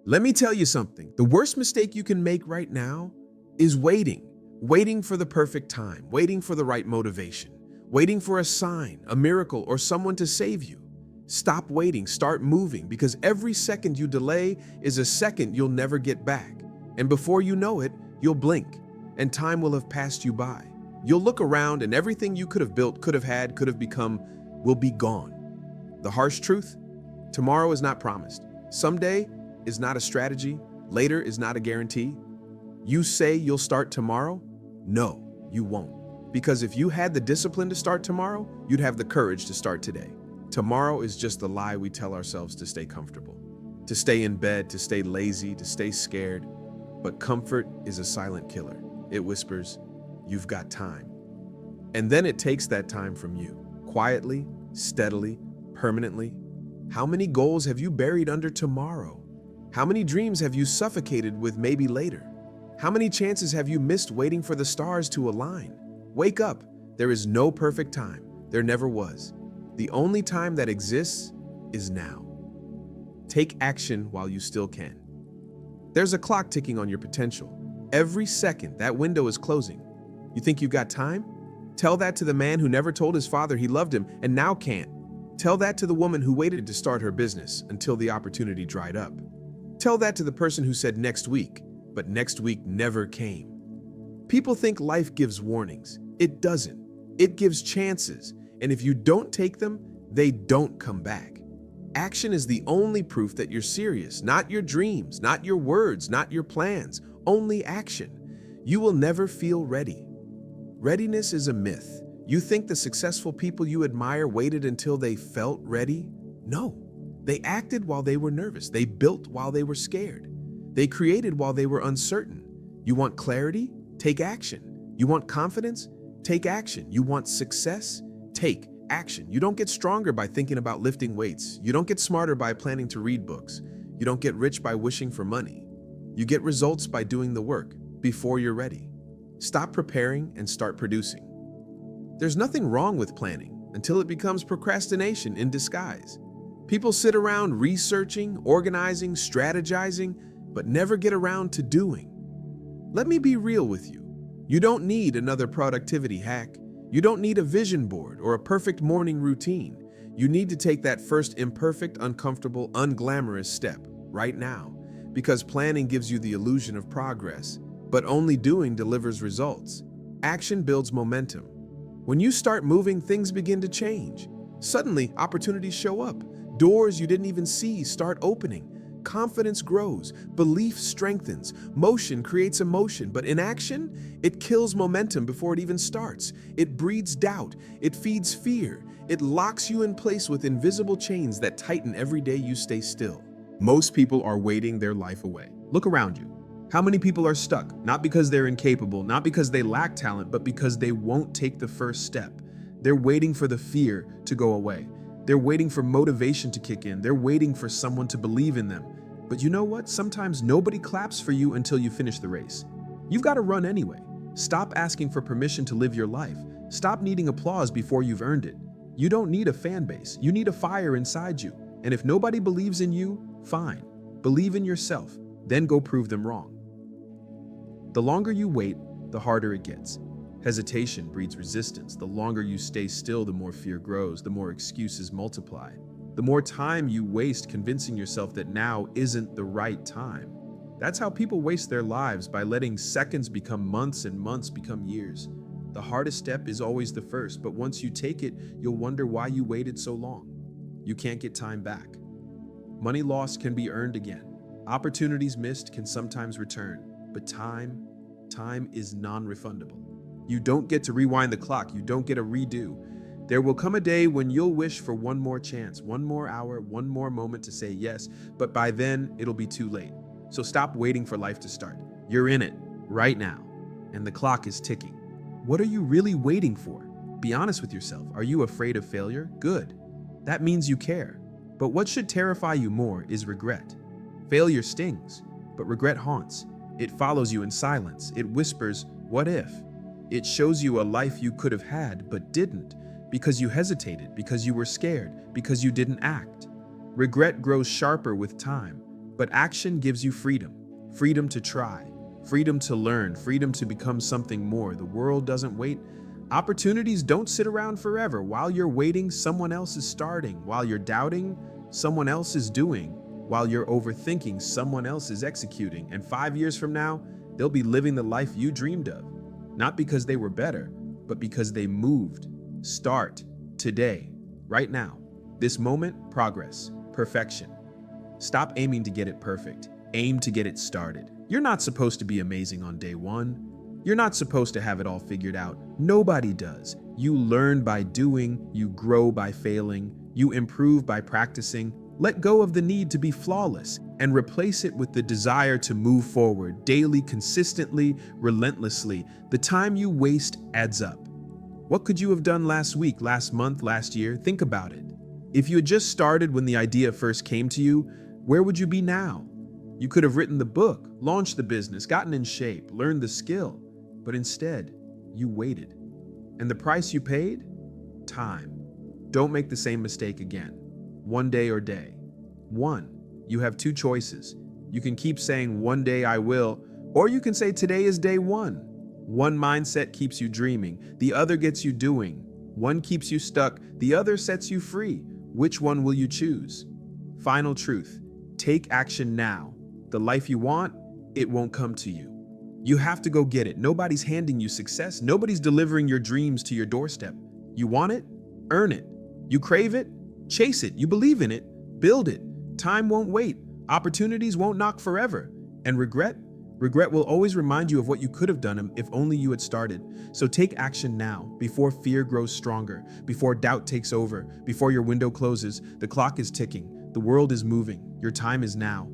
Let me tell you something. The worst mistake you can make right now is waiting. Waiting for the perfect time, waiting for the right motivation, waiting for a sign, a miracle, or someone to save you. Stop waiting, start moving, because every second you delay is a second you'll never get back. And before you know it, you'll blink, and time will have passed you by. You'll look around and everything you could have built, could have had, could have become, will be gone. The harsh truth? Tomorrow is not promised. Someday is not a strategy. Later is not a guarantee. You say you'll start tomorrow? No, you won't. Because if you had the discipline to start tomorrow, you'd have the courage to start today. Tomorrow is just the lie we tell ourselves to stay comfortable, to stay in bed, to stay lazy, to stay scared. But comfort is a silent killer. It whispers, you've got time. And then it takes that time from you, quietly, steadily, permanently. How many goals have you buried under tomorrow? How many dreams have you suffocated with maybe later? How many chances have you missed waiting for the stars to align? Wake up. There is no perfect time. There never was. The only time that exists is now. Take action while you still can. There's a clock ticking on your potential. Every second, that window is closing. You think you've got time? Tell that to the man who never told his father he loved him and now can't. Tell that to the woman who waited to start her business until the opportunity dried up. Tell that to the person who said next week, but next week never came. People think life gives warnings. It doesn't. It gives chances, and if you don't take them, they don't come back. Action is the only proof that you're serious, not your dreams, not your words, not your plans, only action. You will never feel ready. Readiness is a myth. You think the successful people you admire waited until they felt ready? No. They acted while they were nervous. They built while they were scared. They created while they were uncertain. You want clarity? Take action. You want confidence? Take action. You want success? Take action. You don't get stronger by thinking about lifting weights. You don't get smarter by planning to read books. You don't get rich by wishing for money. You get results by doing the work before you're ready. Stop preparing and start producing. There's nothing wrong with planning until it becomes procrastination in disguise. People sit around researching, organizing, strategizing, but never get around to doing. Let me be real with you. You don't need another productivity hack. You don't need a vision board or a perfect morning routine. You need to take that first imperfect, uncomfortable, unglamorous step right now, because planning gives you the illusion of progress, but only doing delivers results. Action builds momentum. When you start moving, things begin to change. Suddenly, opportunities show up. Doors you didn't even see start opening. Confidence grows, belief strengthens, motion creates emotion, but inaction, it kills momentum before it even starts. It breeds doubt, it feeds fear, it locks you in place with invisible chains that tighten every day you stay still. Most people are waiting their life away. Look around you. How many people are stuck? Not because they're incapable, not because they lack talent, but because they won't take the first step. They're waiting for the fear to go away. They're waiting for motivation to kick in. They're waiting for someone to believe in them. But you know what? Sometimes nobody claps for you until you finish the race. You've got to run anyway. Stop asking for permission to live your life. Stop needing applause before you've earned it. You don't need a fan base. You need a fire inside you. And if nobody believes in you, fine. Believe in yourself. Then go prove them wrong. The longer you wait, the harder it gets. Hesitation breeds resistance. The longer you stay still, the more fear grows, the more excuses multiply. The more time you waste convincing yourself that now isn't the right time. That's how people waste their lives, by letting seconds become months and months become years. The hardest step is always the first, but once you take it, you'll wonder why you waited so long. You can't get time back. Money lost can be earned again. Opportunities missed can sometimes return, but time is non-refundable. You don't get to rewind the clock. You don't get a redo. There will come a day when you'll wish for one more chance, one more hour, one more moment to say yes, but by then it'll be too late. So stop waiting for life to start. You're in it right now, and the clock is ticking. What are you really waiting for? Be honest with yourself. Are you afraid of failure? Good. That means you care. But what should terrify you more is regret. Failure stings, but regret haunts. It follows you in silence. It whispers, "What if?" It shows you a life you could have had but didn't, because you hesitated, because you were scared, because you didn't act. Regret grows sharper with time. But action gives you freedom. Freedom to try, freedom to learn, freedom to become something more. The world doesn't wait. Opportunities don't sit around forever. While you're waiting, someone else is starting. While you're doubting, someone else is doing. While you're overthinking, someone else is executing. And 5 years from now, they'll be living the life you dreamed of. Not because they were better, but because they moved. Start today, right now. This moment, progress, perfection. Stop aiming to get it perfect. Aim to get it started. You're not supposed to be amazing on day one. You're not supposed to have it all figured out. Nobody does. You learn by doing, you grow by failing, you improve by practicing. Let go of the need to be flawless and replace it with the desire to move forward daily, consistently, relentlessly. The time you waste adds up. What could you have done last week, last month, last year? Think about it. If you had just started when the idea first came to you, where would you be now? You could have written the book, launched the business, gotten in shape, learned the skill, but instead, you waited. And the price you paid? Time. Don't make the same mistake again. One day or day. One. You have two choices. You can keep saying one day I will, or you can say today is day one. One mindset keeps you dreaming, the other gets you doing. One keeps you stuck, the other sets you free. Which one will you choose? Final truth. Take action now. The life you want, it won't come to you. You have to go get it. Nobody's handing you success. Nobody's delivering your dreams to your doorstep. You want it? Earn it. You crave it? Chase it. You believe in it? Build it. Time won't wait. Opportunities won't knock forever. And regret? Regret will always remind you of what you could have done if only you had started. So take action now, before fear grows stronger, before doubt takes over, before your window closes. The clock is ticking. The world is moving. Your time is now.